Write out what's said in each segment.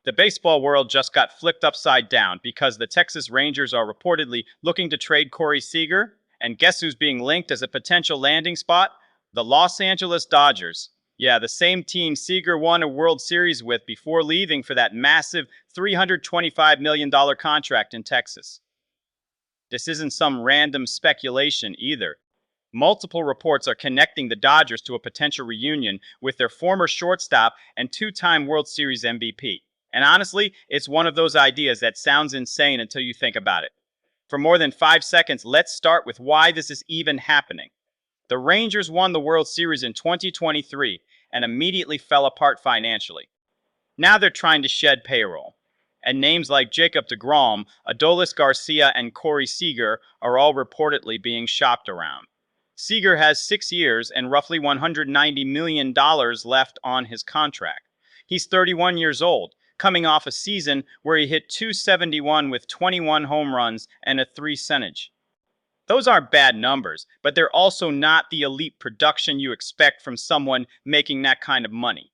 The baseball world just got flipped upside down because the Texas Rangers are reportedly looking to trade Corey Seager, and guess who's being linked as a potential landing spot? The Los Angeles Dodgers. Yeah, the same team Seager won a World Series with before leaving for that massive $325 million contract in Texas. This isn't some random speculation either. Multiple reports are connecting the Dodgers to a potential reunion with their former shortstop and two-time World Series MVP. And honestly, it's one of those ideas that sounds insane until you think about it. For more than 5 seconds, let's start with why this is even happening. The Rangers won the World Series in 2023 and immediately fell apart financially. Now they're trying to shed payroll. And names like Jacob deGrom, Adolis Garcia, and Corey Seager are all reportedly being shopped around. Seager has 6 years and roughly $190 million left on his contract. He's 31 years old, coming off a season where he hit .271 with 21 home runs and a .3 Those aren't bad numbers, but they're also not the elite production you expect from someone making that kind of money.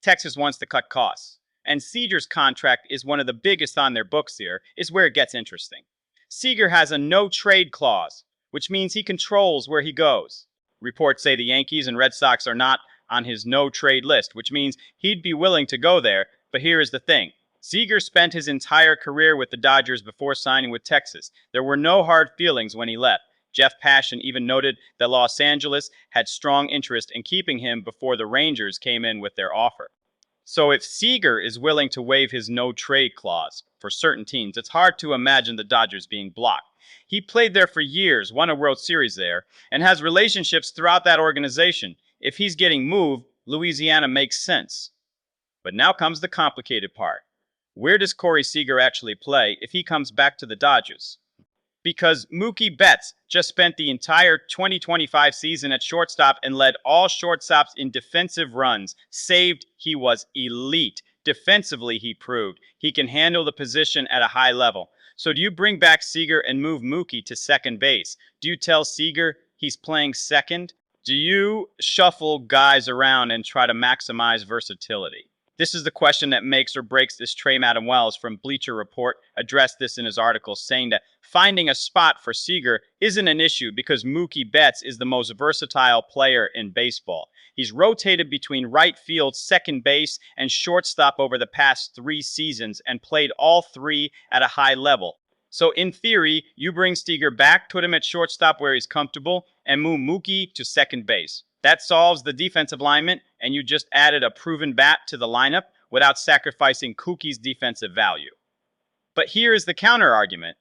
Texas wants to cut costs, and Seager's contract is one of the biggest on their books here, is where it gets interesting. Seager has a no-trade clause, which means he controls where he goes. Reports say the Yankees and Red Sox are not on his no-trade list, which means he'd be willing to go there, but here is the thing. Seager spent his entire career with the Dodgers before signing with Texas. There were no hard feelings when he left. Jeff Passan even noted that Los Angeles had strong interest in keeping him before the Rangers came in with their offer. So if Seager is willing to waive his no-trade clause for certain teams, it's hard to imagine the Dodgers being blocked. He played there for years, won a World Series there, and has relationships throughout that organization. If he's getting moved, Louisiana makes sense. But now comes the complicated part. Where does Corey Seager actually play if he comes back to the Dodgers? Because Mookie Betts just spent the entire 2025 season at shortstop and led all shortstops in defensive runs. Saved, he was elite. Defensively, he proved he can handle the position at a high level. So do you bring back Seager and move Mookie to second base? Do you tell Seager he's playing second? Do you shuffle guys around and try to maximize versatility? This is the question that makes or breaks this. Trey Madden Wells from Bleacher Report addressed this in his article, saying that finding a spot for Seager isn't an issue because Mookie Betts is the most versatile player in baseball. He's rotated between right field, second base, and shortstop over the past 3 seasons and played all 3 at a high level. So in theory, you bring Seager back, put him at shortstop where he's comfortable, and move Mookie to second base. That solves the defensive alignment, and you just added a proven bat to the lineup without sacrificing Kookie's defensive value. But here is the counter argument.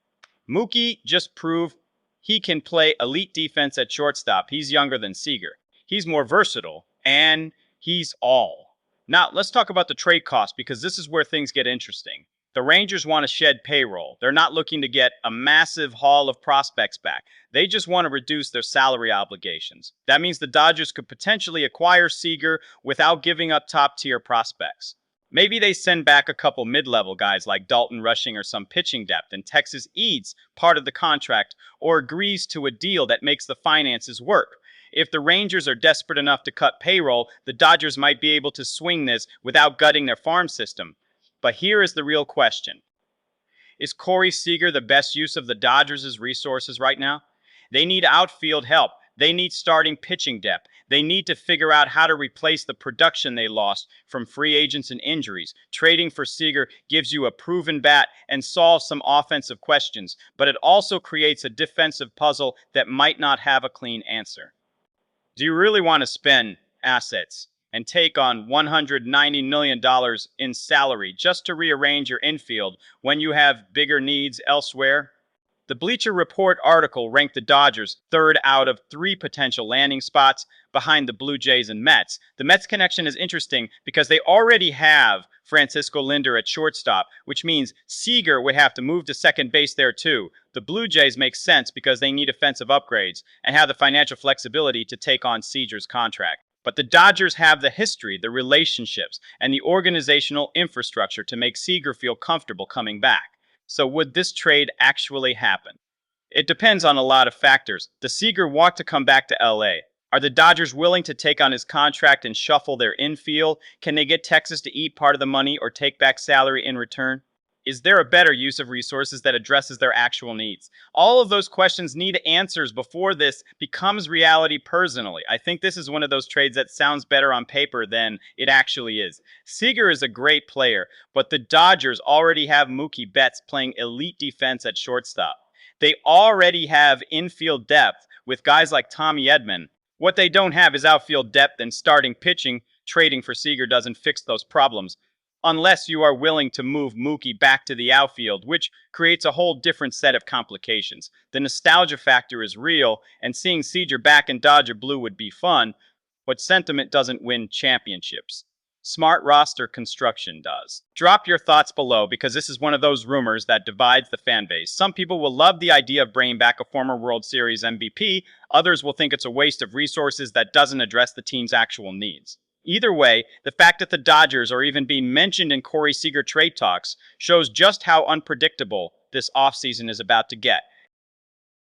Mookie just proved he can play elite defense at shortstop. He's younger than Seager. He's more versatile, and he's all. Now, let's talk about the trade cost, because this is where things get interesting. The Rangers want to shed payroll. They're not looking to get a massive haul of prospects back. They just want to reduce their salary obligations. That means the Dodgers could potentially acquire Seager without giving up top-tier prospects. Maybe they send back a couple mid-level guys like Dalton Rushing or some pitching depth, and Texas eats part of the contract or agrees to a deal that makes the finances work. If the Rangers are desperate enough to cut payroll, the Dodgers might be able to swing this without gutting their farm system. But here is the real question. Is Corey Seager the best use of the Dodgers' resources right now? They need outfield help. They need starting pitching depth. They need to figure out how to replace the production they lost from free agents and injuries. Trading for Seager gives you a proven bat and solves some offensive questions, but it also creates a defensive puzzle that might not have a clean answer. Do you really want to spend assets and take on $190 million in salary just to rearrange your infield when you have bigger needs elsewhere? The Bleacher Report article ranked the Dodgers 3rd out of 3 potential landing spots behind the Blue Jays and Mets. The Mets connection is interesting because they already have Francisco Lindor at shortstop, which means Seager would have to move to second base there too. The Blue Jays make sense because they need offensive upgrades and have the financial flexibility to take on Seager's contract. But the Dodgers have the history, the relationships, and the organizational infrastructure to make Seager feel comfortable coming back. So would this trade actually happen? It depends on a lot of factors. Does Seager want to come back to LA? Are the Dodgers willing to take on his contract and shuffle their infield? Can they get Texas to eat part of the money or take back salary in return? Is there a better use of resources that addresses their actual needs? All of those questions need answers before this becomes reality personally. I think this is one of those trades that sounds better on paper than it actually is. Seager is a great player, but the Dodgers already have Mookie Betts playing elite defense at shortstop. They already have infield depth with guys like Tommy Edman. What they don't have is outfield depth and starting pitching. Trading for Seager doesn't fix those problems unless you are willing to move Mookie back to the outfield, which creates a whole different set of complications. The nostalgia factor is real, and seeing Seager back in Dodger blue would be fun, but sentiment doesn't win championships. Smart roster construction does. Drop your thoughts below because this is one of those rumors that divides the fan base. Some people will love the idea of bringing back a former World Series MVP. Others will think it's a waste of resources that doesn't address the team's actual needs. Either way, the fact that the Dodgers are even being mentioned in Corey Seager trade talks shows just how unpredictable this offseason is about to get.